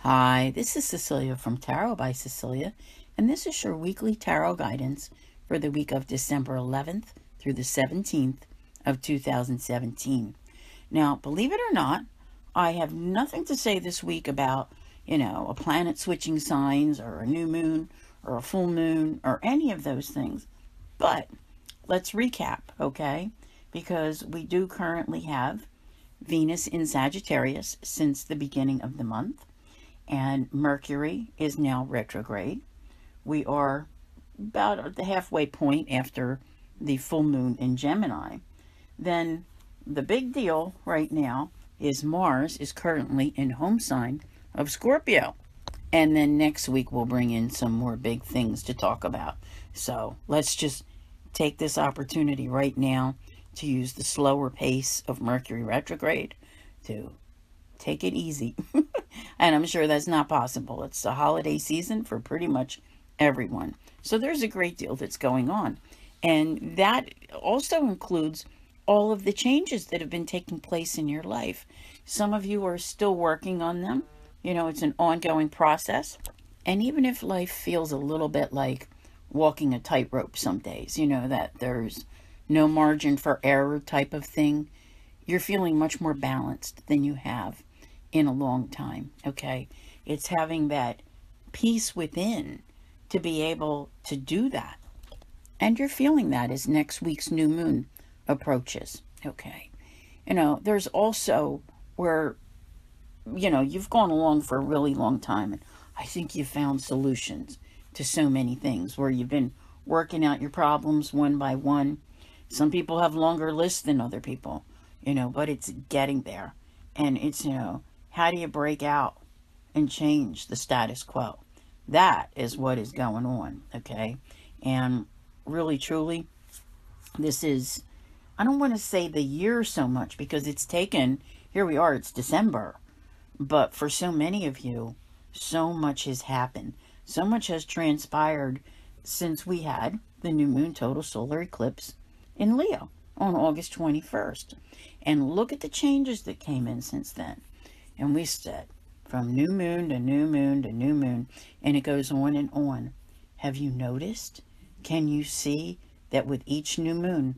Hi, this is Cecilia from Tarot by Cecilia, and this is your weekly tarot guidance for the week of December 11th through the 17th of 2017. Now, believe it or not, I have nothing to say this week about, a planet switching signs or a new moon or a full moon or any of those things. But let's recap, okay? Because we do currently have Venus in Sagittarius since the beginning of the month. And Mercury is now retrograde. We are about at the halfway point after the full moon in Gemini. Then the big deal right now is Mars is currently in home sign of Scorpio. And then next week we'll bring in some more big things to talk about. So let's just take this opportunity right now to use the slower pace of Mercury retrograde to take it easy. And I'm sure that's not possible. It's the holiday season for pretty much everyone. So there's a great deal that's going on. And that also includes all of the changes that have been taking place in your life. Some of you are still working on them. It's an ongoing process. And even if life feels a little bit like walking a tightrope some days, that there's no margin for error type of thing, you're feeling much more balanced than you have in a long time, okay? It's having that peace within to be able to do that. And you're feeling that as next week's new moon approaches, okay? There's also where, you've gone along for a really long time, and I think you've found solutions to so many things where you've been working out your problems one by one. Some people have longer lists than other people, but it's getting there. And it's, how do you break out and change the status quo? That is what is going on, okay? And really, truly, this is, I don't want to say the year so much because it's taken, here we are, it's December. But for so many of you, so much has happened. So much has transpired since we had the new moon total solar eclipse in Leo on August 21st. And look at the changes that came in since then. And we said, from new moon to new moon to new moon, and it goes on and on. Have you noticed? Can you see that with each new moon,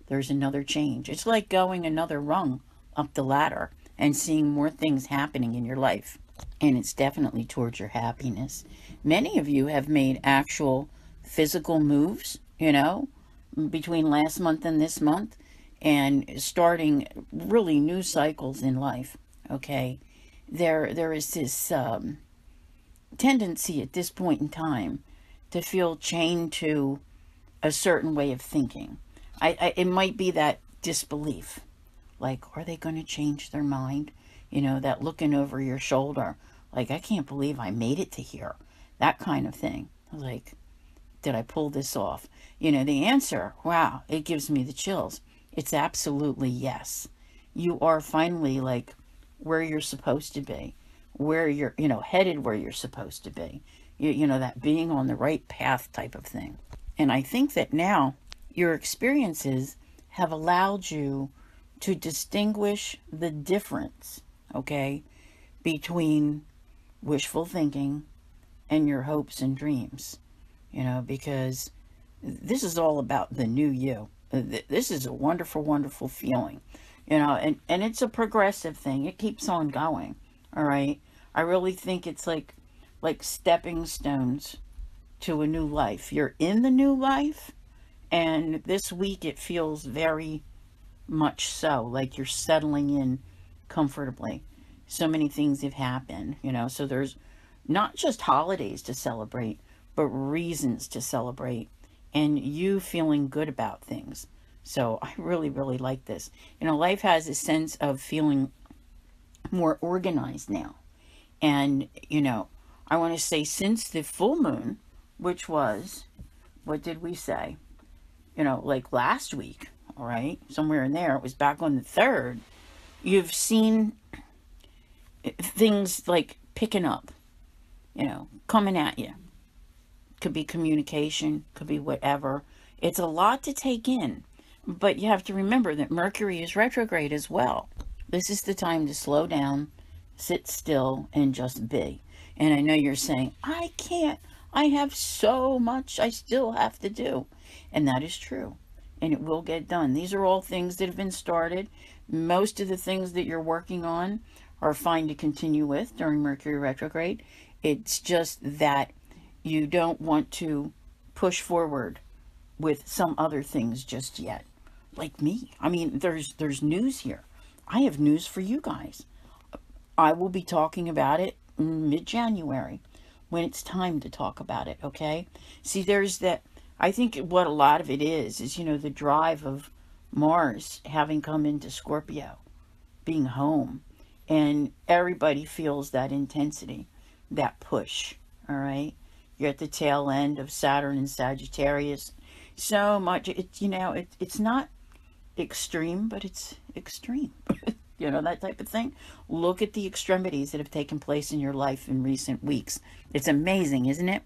there's another change? It's like going another rung up the ladder and seeing more things happening in your life. And it's definitely towards your happiness. Many of you have made actual physical moves, between last month and this month, and starting really new cycles in life. Okay, there is this tendency at this point in time to feel chained to a certain way of thinking. It might be that disbelief, like, are they going to change their mind? That looking over your shoulder, like, I can't believe I made it to here. That kind of thing. Like, did I pull this off? The answer, wow, it gives me the chills. It's absolutely yes. You are finally like where you're supposed to be, where you're, headed where you're supposed to be. That being on the right path type of thing. And I think that now your experiences have allowed you to distinguish the difference, okay, between wishful thinking and your hopes and dreams, because this is all about the new you. This is a wonderful, wonderful feeling, and it's a progressive thing. It keeps on going, all right? I really think it's like stepping stones to a new life. You're in the new life, and this week it feels very much so, like you're settling in comfortably. So many things have happened, so there's not just holidays to celebrate, but reasons to celebrate, and you feeling good about things. So I really, really like this. Life has a sense of feeling more organized now. And, I want to say since the full moon, which was, what did we say? Like last week, all right? Somewhere in there, it was back on the 3rd. You've seen things like picking up, coming at you. Could be communication, could be whatever. It's a lot to take in. But you have to remember that Mercury is retrograde as well. This is the time to slow down, sit still, and just be. And I know you're saying, I can't. I have so much I still have to do. And that is true. And it will get done. These are all things that have been started. Most of the things that you're working on are fine to continue with during Mercury retrograde. It's just that you don't want to push forward with some other things just yet. Like me. I mean, there's news here. I have news for you guys. I will be talking about it mid-January when it's time to talk about it, okay? See, there's that, I think what a lot of it is, you know, the drive of Mars having come into Scorpio, being home, and everybody feels that intensity, that push, all right? You're at the tail end of Saturn and Sagittarius. So much, you know, it's not extreme, but it's extreme. You know, that type of thing. Look at the extremities that have taken place in your life in recent weeks. It's amazing, isn't it?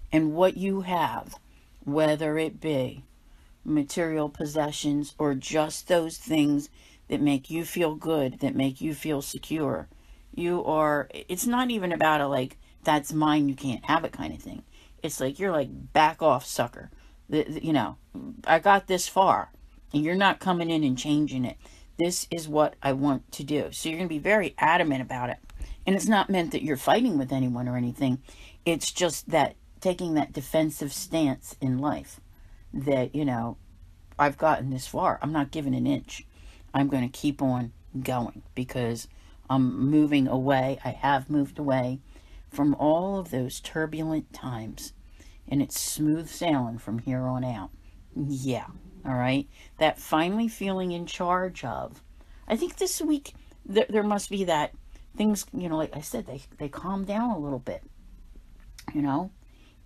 And what you have, whether it be material possessions or just those things that make you feel good, that make you feel secure, you are, it's not even about a like, that's mine, you can't have it kind of thing. It's like, you're like, back off, sucker. You know, I got this far, and you're not coming in and changing it. This is what I want to do. So you're going to be very adamant about it. And it's not meant that you're fighting with anyone or anything. It's just that taking that defensive stance in life that, you know, I've gotten this far. I'm not giving an inch. I'm going to keep on going because I'm moving away. I have moved away from all of those turbulent times. And it's smooth sailing from here on out. Yeah. All right, that finally feeling in charge of. I think this week there must be that things, you know, like I said, they calm down a little bit, you know,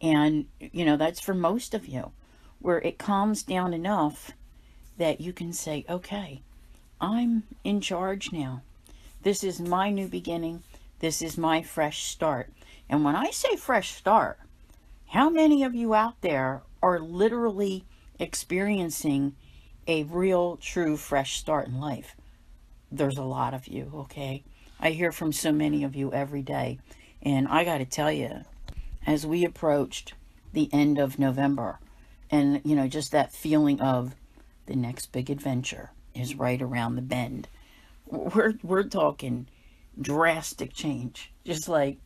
and, you know, that's for most of you, where it calms down enough that you can say, okay, I'm in charge now. This is my new beginning. This is my fresh start. And when I say fresh start, how many of you out there are literally experiencing a real, true, fresh start in life? There's a lot of you, okay? I hear from so many of you every day. And I got to tell you, as we approached the end of November, and, you know, just that feeling of the next big adventure is right around the bend. We're talking drastic change. Just like,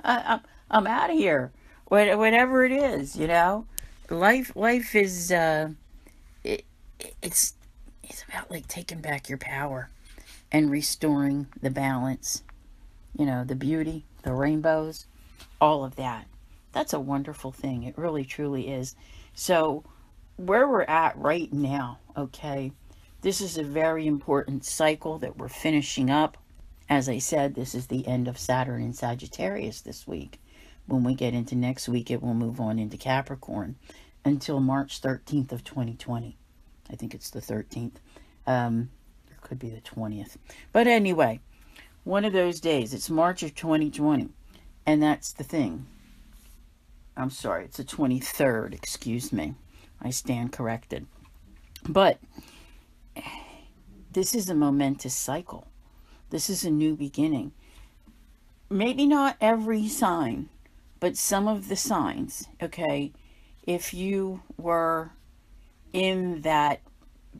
I'm out of here. Whatever it is, you know? Life is it's about like taking back your power and restoring the balance, you know, the beauty, the rainbows, all of that. That's a wonderful thing. It really truly is. So where we're at right now, okay, this is a very important cycle that we're finishing up. As I said, this is the end of Saturn in Sagittarius this week. When we get into next week, it will move on into Capricorn until March 13th of 2020. I think it's the 13th. It could be the 20th. But anyway, one of those days. It's March of 2020. And that's the thing. I'm sorry, it's the 23rd. Excuse me. I stand corrected. But this is a momentous cycle. This is a new beginning. Maybe not every sign, but some of the signs, okay? If you were in that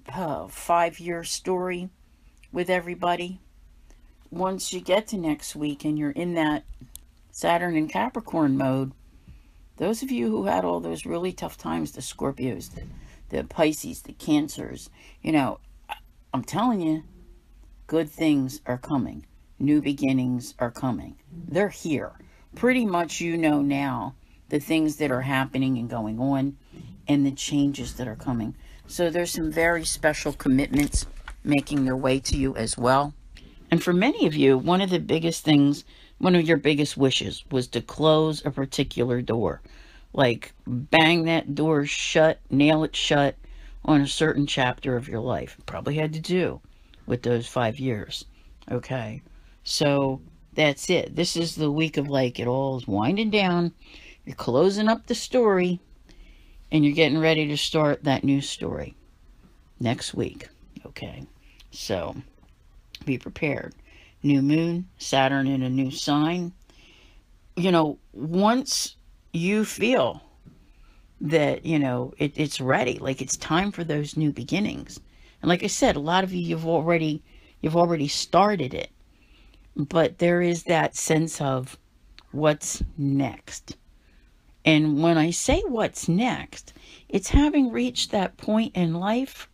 5-year story with everybody, once you get to next week and you're in that Saturn and Capricorn mode, those of you who had all those really tough times, the Scorpios, the Pisces, the Cancers, you know, I'm telling you, good things are coming. New beginnings are coming. They're here. Pretty much you know now the things that are happening and going on and the changes that are coming. So there's some very special commitments making their way to you as well. And for many of you, one of the biggest things, one of your biggest wishes was to close a particular door. Like bang that door shut, nail it shut on a certain chapter of your life. Probably had to do with those 5 years. Okay. So that's it. This is the week of like it all is winding down. You're closing up the story and you're getting ready to start that new story next week. Okay. So be prepared. New moon, Saturn in a new sign. once you feel that, it's ready, like it's time for those new beginnings. And like I said, a lot of you, you've already started it, but there is that sense of what's next. And when I say what's next, it's having reached that point in life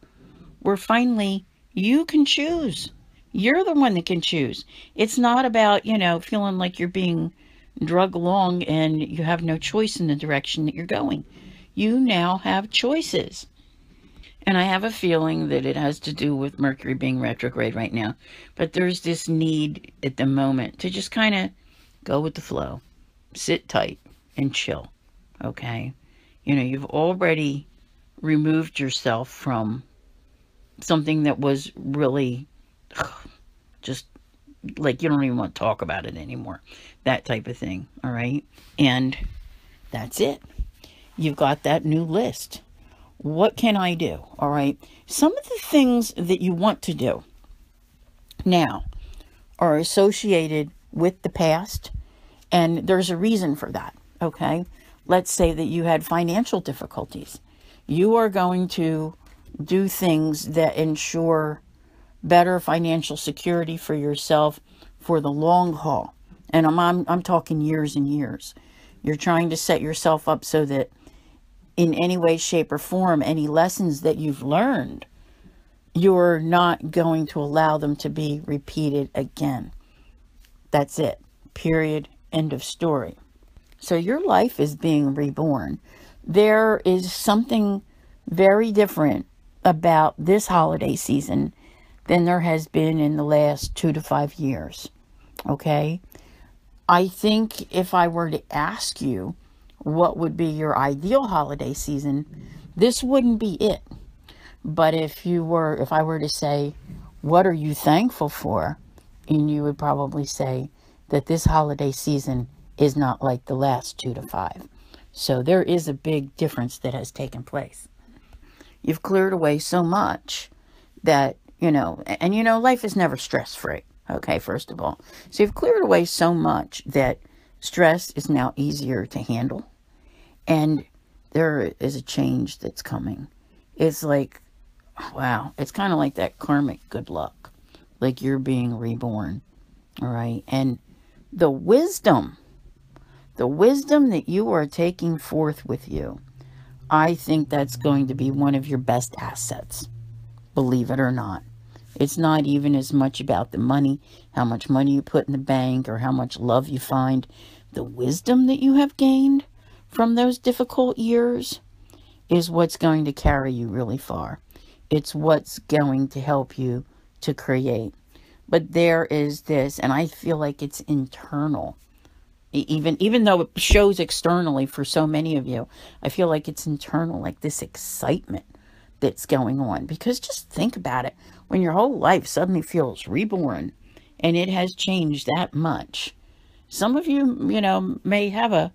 where finally you can choose. You're the one that can choose. It's not about, feeling like you're being drug along and you have no choice in the direction that you're going. You now have choices. And I have a feeling that it has to do with Mercury being retrograde right now. But there's this need at the moment to just kind of go with the flow. Sit tight and chill. Okay? You've already removed yourself from something that was really just like you don't even want to talk about it anymore. That type of thing. All right? And that's it. You've got that new list. What can I do? All right. Some of the things that you want to do now are associated with the past, and there's a reason for that. Okay. Let's say that you had financial difficulties. You are going to do things that ensure better financial security for yourself for the long haul. And I'm talking years and years. You're trying to set yourself up so that in any way, shape, or form, any lessons that you've learned, you're not going to allow them to be repeated again. That's it. Period. End of story. So your life is being reborn. There is something very different about this holiday season than there has been in the last 2 to 5 years. Okay? I think if I were to ask you what would be your ideal holiday season, this wouldn't be it. But if I were to say, what are you thankful for? And you would probably say that this holiday season is not like the last 2 to 5. So there is a big difference that has taken place. You've cleared away so much that, life is never stress-free. Okay, first of all. So you've cleared away so much that stress is now easier to handle. And there is a change that's coming. It's like, wow, it's kind of like that karmic good luck. Like you're being reborn. All right. And the wisdom that you are taking forth with you, I think that's going to be one of your best assets. Believe it or not. It's not even as much about the money, how much money you put in the bank, or how much love you find. The wisdom that you have gained from those difficult years is what's going to carry you really far. It's what's going to help you to create. But there is this, and I feel like it's internal. Even though it shows externally for so many of you, I feel like it's internal, like this excitement that's going on. Because just think about it. When your whole life suddenly feels reborn and it has changed that much. Some of you, may have a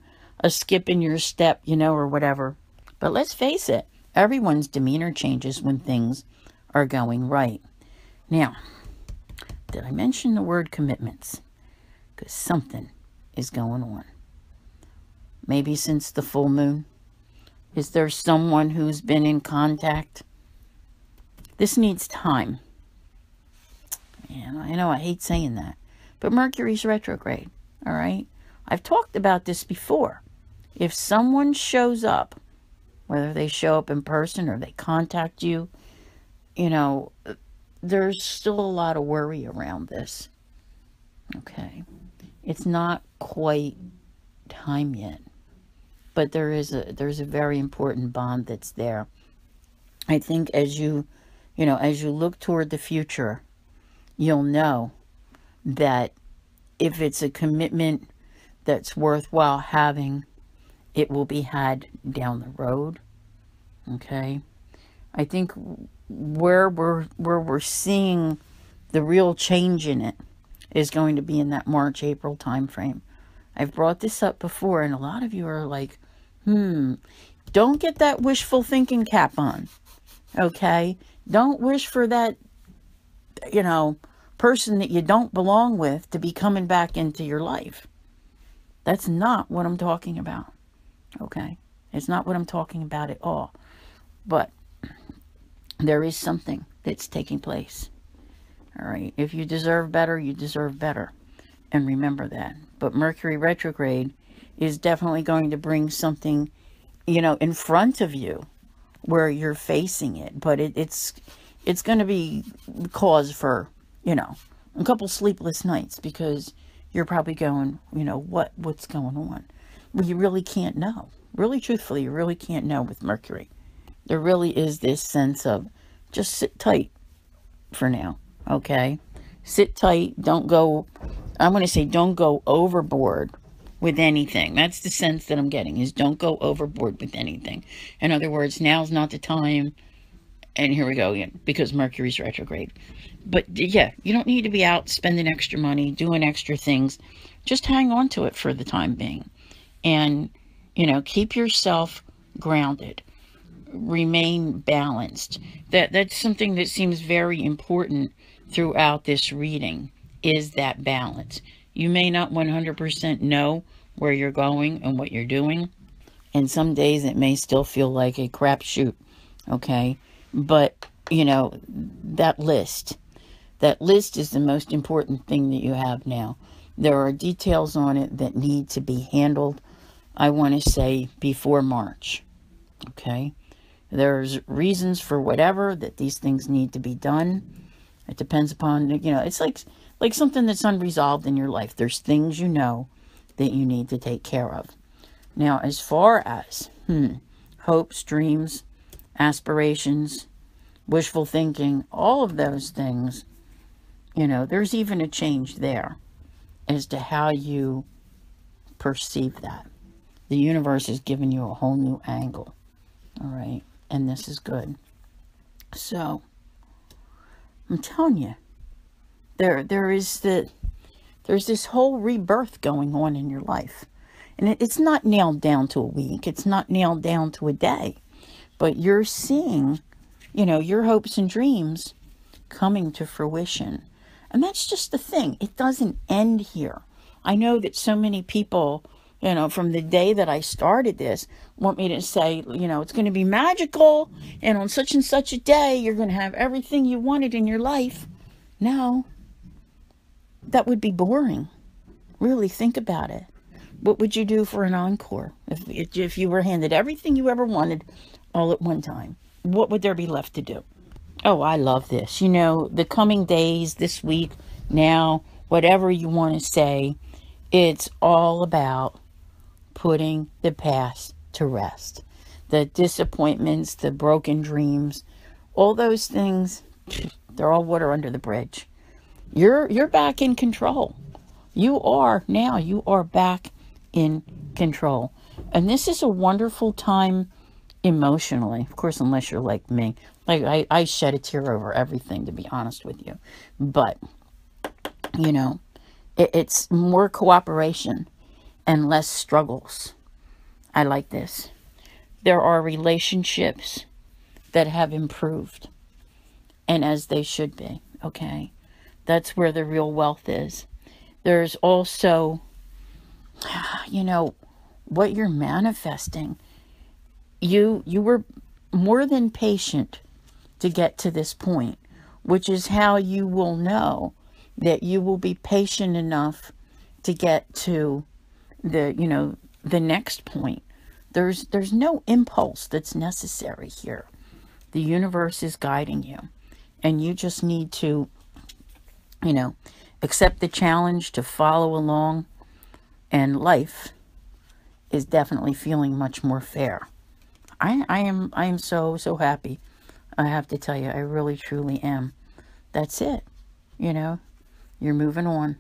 skip in your step, or whatever. But let's face it, everyone's demeanor changes when things are going right. Now, did I mention the word commitments? Because something is going on. Maybe since the full moon. Is there someone who's been in contact? This needs time. And I know I hate saying that. But Mercury's retrograde. All right? I've talked about this before. If someone shows up, whether they show up in person or they contact you, there's still a lot of worry around this. Okay? It's not quite time yet. But there's a very important bond that's there. I think as you look toward the future, you'll know that if it's a commitment that's worthwhile having, it will be had down the road. Okay? I think where we're seeing the real change in it is going to be in that March-April time frame. I've brought this up before, and a lot of you are like, don't get that wishful thinking cap on. Okay? Don't wish for that, person that you don't belong with to be coming back into your life. That's not what I'm talking about. Okay? It's not what I'm talking about at all. But there is something that's taking place. All right? If you deserve better, you deserve better. And remember that. But Mercury retrograde is definitely going to bring something, in front of you where you're facing it. But it's going to be cause for, a couple sleepless nights, because you're probably going, what's going on? Well, you really can't know. Really, truthfully, you really can't know with Mercury. There really is this sense of just sit tight for now, okay? Sit tight. Don't go overboard with anything. That's the sense that I'm getting, is don't go overboard with anything. In other words, now's not the time. And here we go again, because Mercury's retrograde. But yeah, you don't need to be out spending extra money, doing extra things. Just hang on to it for the time being. And, keep yourself grounded. Remain balanced. That's something that seems very important throughout this reading, is that balance. You may not 100% know where you're going and what you're doing. And some days it may still feel like a crapshoot, okay? But, that list is the most important thing that you have now. There are details on it that need to be handled, I want to say, before March, okay? There's reasons for whatever that these things need to be done. It depends upon, it's like something that's unresolved in your life. There's things that you need to take care of. Now, as far as hopes, dreams, aspirations, wishful thinking, all of those things, there's even a change there as to how you perceive that. The universe is giving you a whole new angle, all right? And this is good. So, I'm telling you, there's this whole rebirth going on in your life. And it's not nailed down to a week. It's not nailed down to a day. But you're seeing, your hopes and dreams coming to fruition. And that's just the thing. It doesn't end here. I know that so many people, from the day that I started this, want me to say, it's going to be magical. And on such and such a day, you're going to have everything you wanted in your life. No. That would be boring. Really think about it. What would you do for an encore? If you were handed everything you ever wanted all at one time, what would there be left to do? Oh, I love this. The coming days, this week, now, whatever you want to say, it's all about putting the past to rest. The disappointments, the broken dreams, all those things, they're all water under the bridge. You're back in control. You are back in control. And this is a wonderful time emotionally. Of course, unless you're like me. Like I shed a tear over everything, to be honest with you. But, it's more cooperation and less struggles. I like this. There are relationships that have improved. And as they should be, okay? That's where the real wealth is. There's also, what you're manifesting. You were more than patient to get to this point, which is how you will know that you will be patient enough to get to the next point. There's no impulse that's necessary here. The universe is guiding you, and you just need to, accept the challenge to follow along, and life is definitely feeling much more fair. I am so happy. I have to tell you, I really truly am. That's it. You're moving on.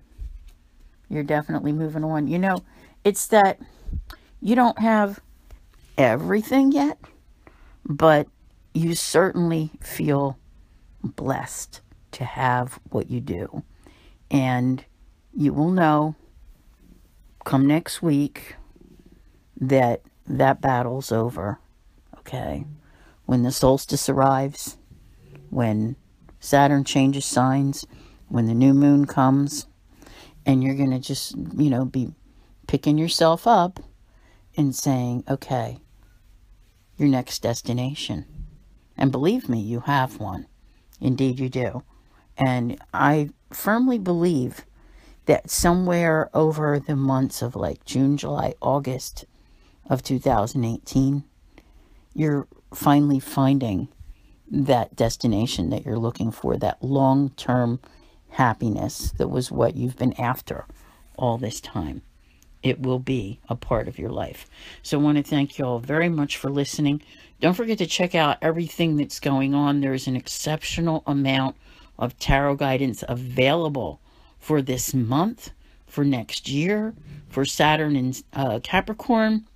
You're definitely moving on. It's that you don't have everything yet, but you certainly feel blessed to have what you do. And you will know come next week that battle's over. Okay? When the solstice arrives, when Saturn changes signs, when the new moon comes, and you're going to just, be picking yourself up and saying, okay, your next destination. And believe me, you have one. Indeed you do. And I firmly believe that somewhere over the months of like June, July, August of 2018, you're finally finding that destination that you're looking for, that long-term happiness that was what you've been after all this time. It will be a part of your life. So I want to thank you all very much for listening. Don't forget to check out everything that's going on. There's an exceptional amount of tarot guidance available for this month, for next year, for Saturn and Capricorn,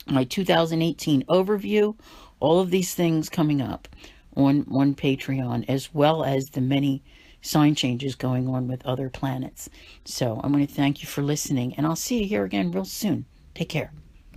my 2018 overview, all of these things coming up on Patreon, as well as the many sign changes going on with other planets. So I'm going to thank you for listening, and I'll see you here again real soon. Take care.